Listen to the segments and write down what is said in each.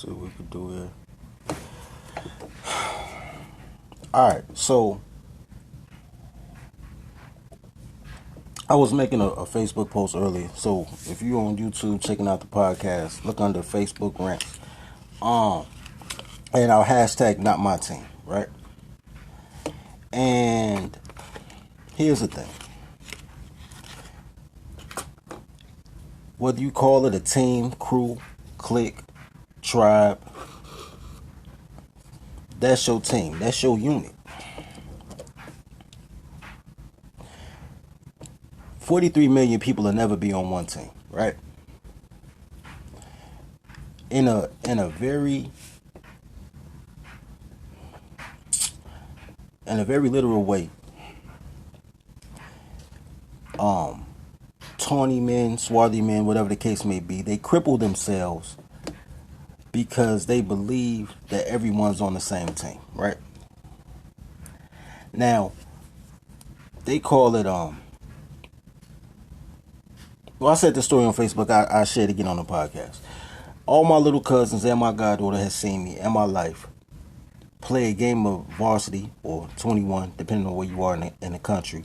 see what we could do here. All right, so I was making a Facebook post earlier. So if you're on YouTube checking out the podcast, look under Facebook rant. Um, and our hashtag not my team, right? And here's the thing: whether you call it a team, crew, clique, tribe, that's your team. That's your unit. 43 million people will never be on one team, right? In a very literal way, um, tawny men, swarthy men, whatever the case may be, they cripple themselves because they believe that everyone's on the same team, right? Now, they call it well, I said the story on Facebook. I shared it again on the podcast. All my little cousins and my goddaughter has seen me in my life play a game of varsity or 21, depending on where you are in the country.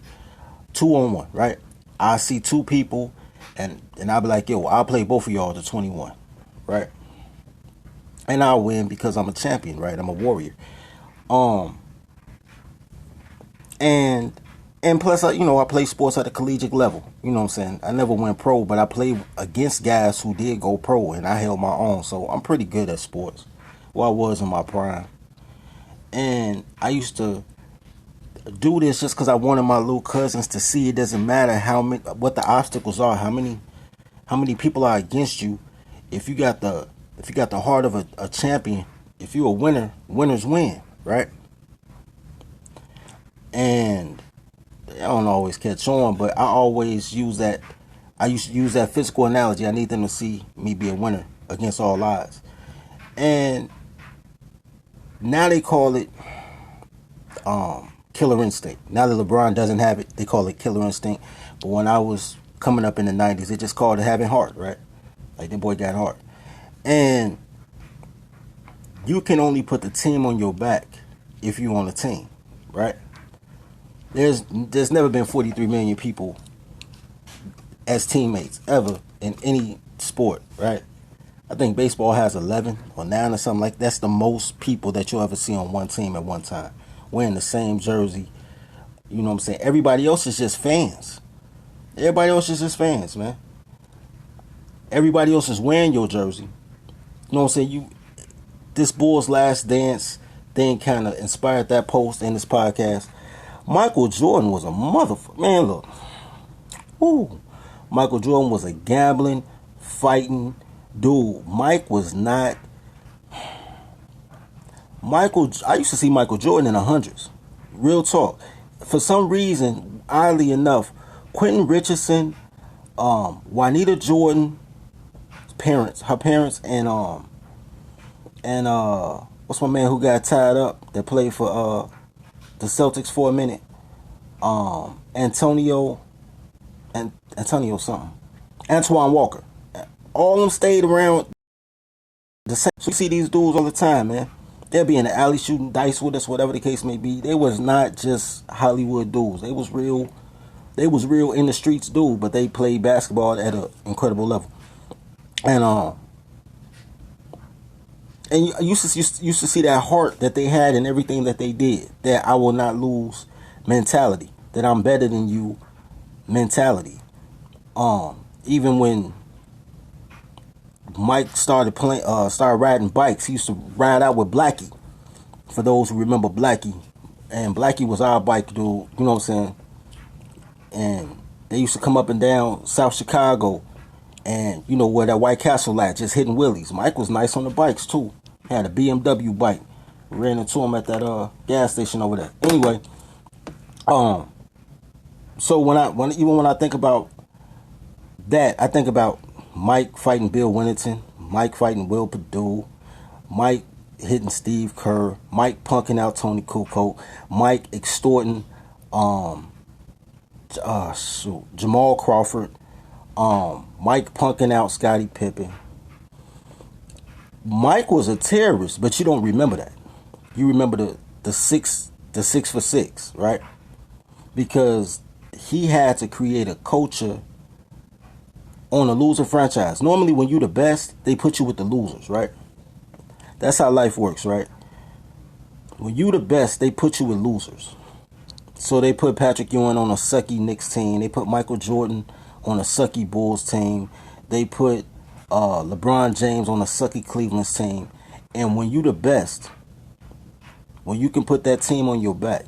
2-on-1, right? I see two people, and I'll be like, yo, I'll play both of y'all to 21, right? And I'll win because I'm a champion, right? I'm a warrior. Um, and and plus, I play sports at a collegiate level. You know what I'm saying? I never went pro, but I played against guys who did go pro, and I held my own. So I'm pretty good at sports. Well, I was in my prime. And I used to do this just because I wanted my little cousins to see it doesn't matter what the obstacles are, how many people are against you. If you got the heart of a champion, if you're a winner, winners win, right? And I don't always catch on, but I always use that. I used to use that physical analogy. I need them to see me be a winner against all odds. And now they call it killer instinct. Now that LeBron doesn't have it, they call it killer instinct. But when I was coming up in the 90s, they just called it having heart, right? Like, the boy got heart. And you can only put the team on your back if you're on a team, right? There's never been 43 million people as teammates ever in any sport, right? I think baseball has 11 or 9 or something like that. That's the most people that you'll ever see on one team at one time. Wearing the same jersey. You know what I'm saying? Everybody else is just fans. Everybody else is just fans, man. Everybody else is wearing your jersey. You know what I'm saying? This Bulls Last Dance thing kind of inspired that post in this podcast. Michael Jordan was a motherfucker. Man, look. Woo. Michael Jordan was a gambling, fighting dude. I used to see Michael Jordan in the hundreds. Real talk. For some reason, oddly enough, Quentin Richardson, Juanita Jordan, her parents, and what's my man who got tied up that played for the Celtics for a minute? Antonio something. Antoine Walker. All of them stayed around the same. So you see these dudes all the time, man. They'll be in the alley shooting dice with us, whatever the case may be. They was not just Hollywood dudes. They was real in the streets dude, but they played basketball at an incredible level. And you used to see that heart that they had in everything that they did. That I will not lose mentality. That I'm better than you mentality. Even when Mike started riding bikes, he used to ride out with Blackie. For those who remember Blackie, and Blackie was our bike dude. You know what I'm saying? And they used to come up and down South Chicago, and you know where that White Castle at, just hitting wheelies. Mike was nice on the bikes too. He had a BMW bike. We ran into him at that gas station over there. Anyway, so when I think about that, I think about Mike fighting Bill Winnington, Mike fighting Will Perdue, Mike hitting Steve Kerr, Mike punking out Tony Kukoc, Mike extorting Jamal Crawford, Mike punking out Scottie Pippen. Mike was a terrorist, but you don't remember that. You remember the six for six, right? Because he had to create a culture on a losing franchise. Normally, when you the best, they put you with the losers, right? That's how life works, right? When you the best, they put you with losers. So they put Patrick Ewing on a sucky Knicks team. They put Michael Jordan on a sucky Bulls team. They put LeBron James on a sucky Cleveland team. And when you the best, when you can put that team on your back,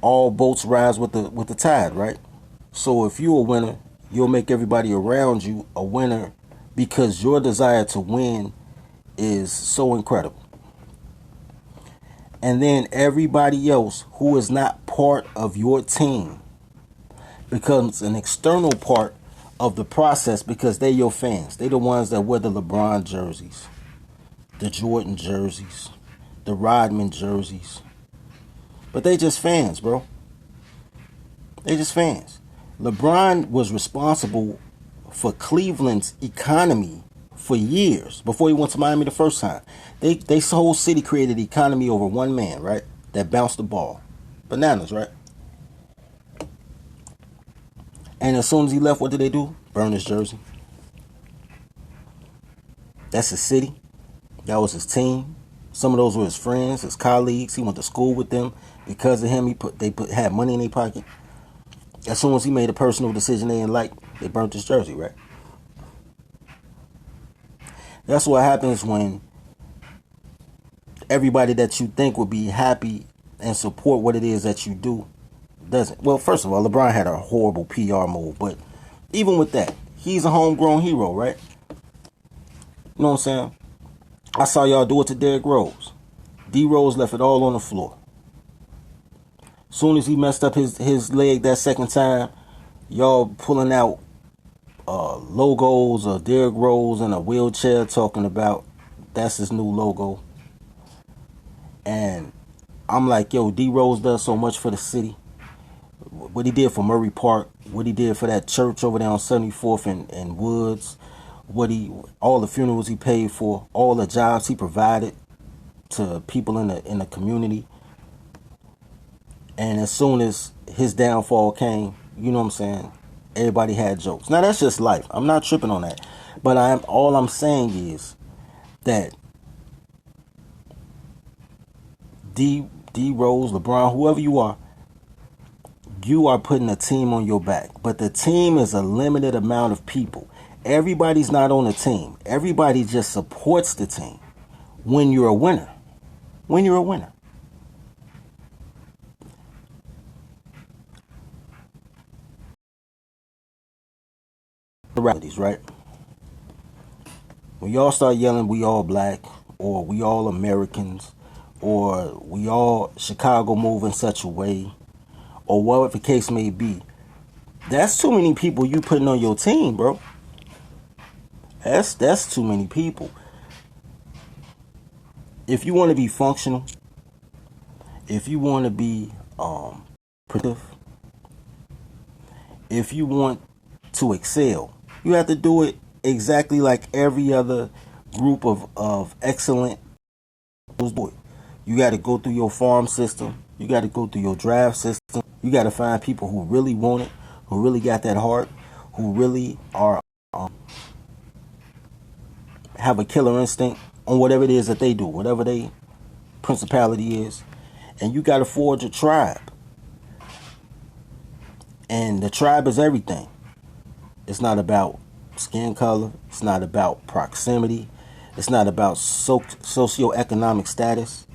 all boats rise with the tide, right? So if you're a winner, you'll make everybody around you a winner because your desire to win is so incredible. And then everybody else who is not part of your team becomes an external part of the process because they're your fans. They're the ones that wear the LeBron jerseys, the Jordan jerseys, the Rodman jerseys. But they just fans, bro. They just fans. LeBron was responsible for Cleveland's economy for years before he went to Miami the first time. They whole city created economy over one man, right? That bounced the ball. Bananas, right? And as soon as he left, what did they do? Burn his jersey. That's his city. That was his team. Some of those were his friends, his colleagues. He went to school with them. Because of him, they had money in their pocket. As soon as he made a personal decision they didn't like, they burnt his jersey, right? That's what happens when everybody that you think would be happy and support what it is that you do doesn't. Well, first of all, LeBron had a horrible PR move, but even with that, he's a homegrown hero, right? You know what I'm saying? I saw y'all do it to Derrick Rose. D Rose left it all on the floor. Soon as he messed up his leg that second time, y'all pulling out logos of Derrick Rose in a wheelchair talking about that's his new logo. And I'm like, yo, D Rose does so much for the city. What he did for Murray Park, what he did for that church over there on 74th and Woods, all the funerals he paid for, all the jobs he provided to people in the community. And as soon as his downfall came, you know what I'm saying, everybody had jokes. Now that's just life. I'm not tripping on that. But all I'm saying is that D Rose, LeBron, whoever you are putting a team on your back. But the team is a limited amount of people. Everybody's not on the team. Everybody just supports the team when you're a winner. When you're a winner. The realities, right? When y'all start yelling, we all black, or we all Americans, or we all Chicago move in such a way, or whatever the case may be, that's too many people you putting on your team, bro. That's too many people. If you want to be functional, if you want to be productive, if you want to excel, you have to do it exactly like every other group of excellent. You got to go through your farm system. You got to go through your draft system. You got to find people who really want it, who really got that heart, who really are have a killer instinct on whatever it is that they do, whatever their principality is. And you got to forge a tribe. And the tribe is everything. It's not about skin color. It's not about proximity. It's not about socioeconomic status.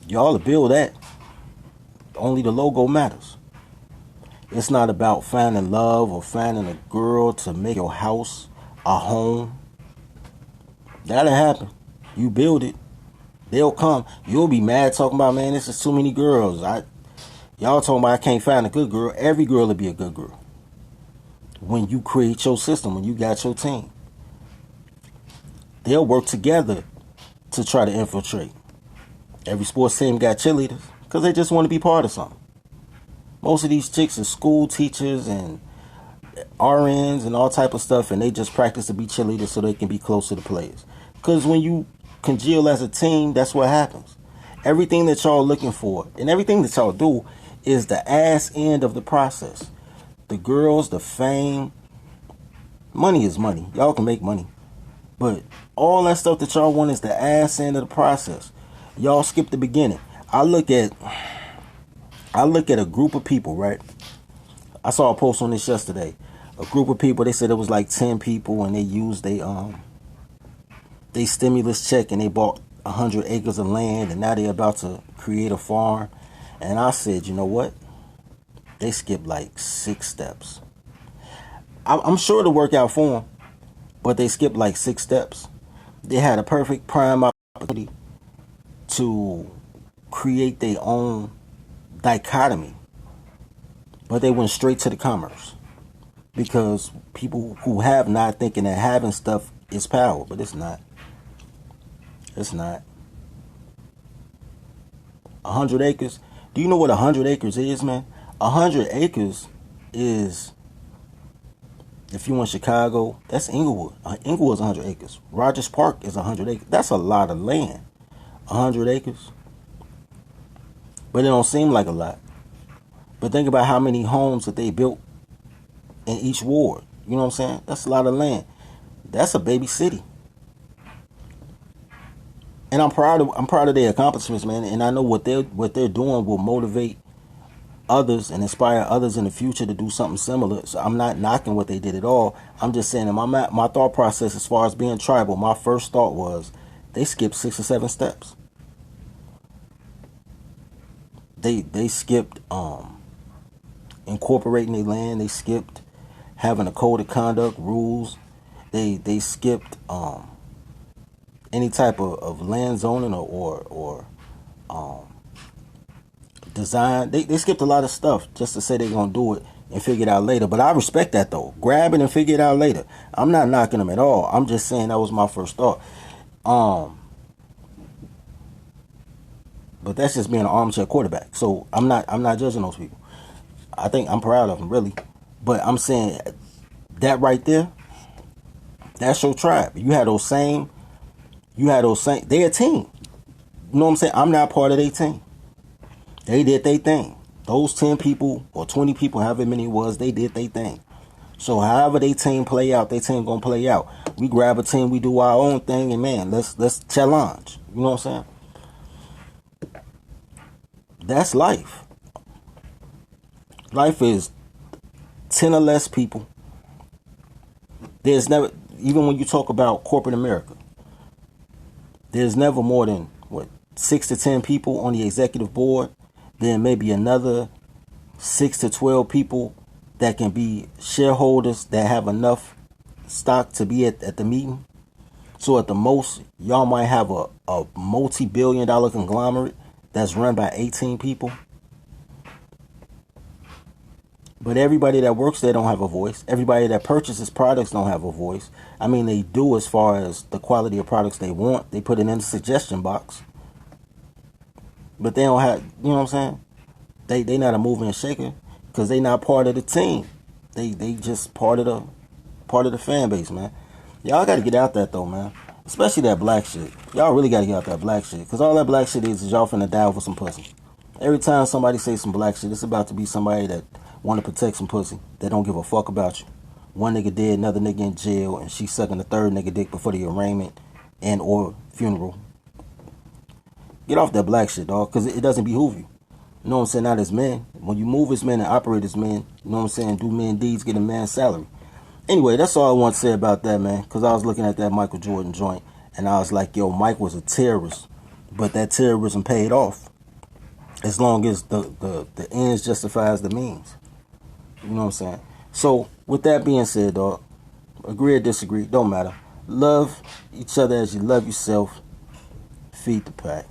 Y'all will build that. Only the logo matters. It's not about finding love or finding a girl to make your house a home. That'll happen. You build it. They'll come. You'll be mad talking about, man, this is too many girls. Y'all talking about I can't find a good girl. Every girl will be a good girl. When you create your system, when you got your team. They'll work together to try to infiltrate. Every sports team got cheerleaders because they just want to be part of something. Most of these chicks are school teachers and RNs and all type of stuff, and they just practice to be cheerleaders so they can be close to the players. Because when you congeal as a team, that's what happens. Everything that y'all looking for and everything that y'all do is the ass end of the process. The girls, the fame, money is money. Y'all can make money. But all that stuff that y'all want is the ass end of the process. Y'all skip the beginning. I look at a group of people, right? I saw a post on this yesterday. A group of people, they said it was like 10 people, and they used they stimulus check, and they bought 100 acres of land, and now they're about to create a farm. And I said, you know what? They skipped like 6 steps. I'm sure it'll work out for them, but they skipped like 6 steps. They had a perfect prime opportunity to create their own dichotomy, but they went straight to the commerce, because people who have not thinking that having stuff is power, but it's not. It's not. 100 acres. Do you know what 100 acres is, man? 100 acres is, if you in Chicago, that's Inglewood. Inglewood is 100 acres. Rogers Park is 100 acres. That's a lot of land. 100 acres. But it don't seem like a lot. But think about how many homes that they built in each ward. You know what I'm saying? That's a lot of land. That's a baby city. And I'm proud of their accomplishments, man. And I know what they're doing will motivate others and inspire others in the future to do something similar. So I'm not knocking what they did at all. I'm just saying, in my thought process as far as being tribal, my first thought was they skipped 6 or 7 steps. They skipped incorporating their land. They skipped having a code of conduct, rules. They skipped any type of land zoning or design. They skipped a lot of stuff just to say they're gonna do it and figure it out later. But I respect that though. Grab it and figure it out later. I'm not knocking them at all. I'm just saying that was my first thought. But that's just being an armchair quarterback. So I'm not judging those people. I think I'm proud of them, really. But I'm saying that right there, that's your tribe. You had those same, they're a team. You know what I'm saying? I'm not part of their team. They did their thing. Those 10 people or 20 people, however many it was, they did their thing. So however they team play out, their team gonna play out. We grab a team, we do our own thing, and man, let's challenge. You know what I'm saying? That's life. Life is 10 or less people. There's never, even when you talk about corporate America, there's never more than 6 to 10 people on the executive board. Then maybe another 6 to 12 people that can be shareholders that have enough stock to be at the meeting. So at the most, y'all might have a multi-billion-dollar conglomerate that's run by 18 people. But everybody that works there don't have a voice. Everybody that purchases products don't have a voice. I mean, they do as far as the quality of products they want. They put it in the suggestion box. But they don't have, you know what I'm saying? They not a mover and shaker because they not part of the team. They just part of the fan base, man. Y'all got to get out that though, man. Especially that black shit. Y'all really got to get out that black shit. Because all that black shit is y'all finna die over some pussy. Every time somebody say some black shit, it's about to be somebody that want to protect some pussy. That don't give a fuck about you. One nigga dead, another nigga in jail, and she sucking the third nigga dick before the arraignment and or funeral. Get off that black shit, dog. Because it doesn't behoove you. You know what I'm saying? Not as men. When you move as men and operate as men, you know what I'm saying? Do men deeds, get a man's salary. Anyway, that's all I want to say about that, man. Because I was looking at that Michael Jordan joint, and I was like, yo, Mike was a terrorist. But that terrorism paid off. As long as the ends justifies the means. You know what I'm saying? So, with that being said, dog, agree or disagree, don't matter. Love each other as you love yourself. Feed the pack.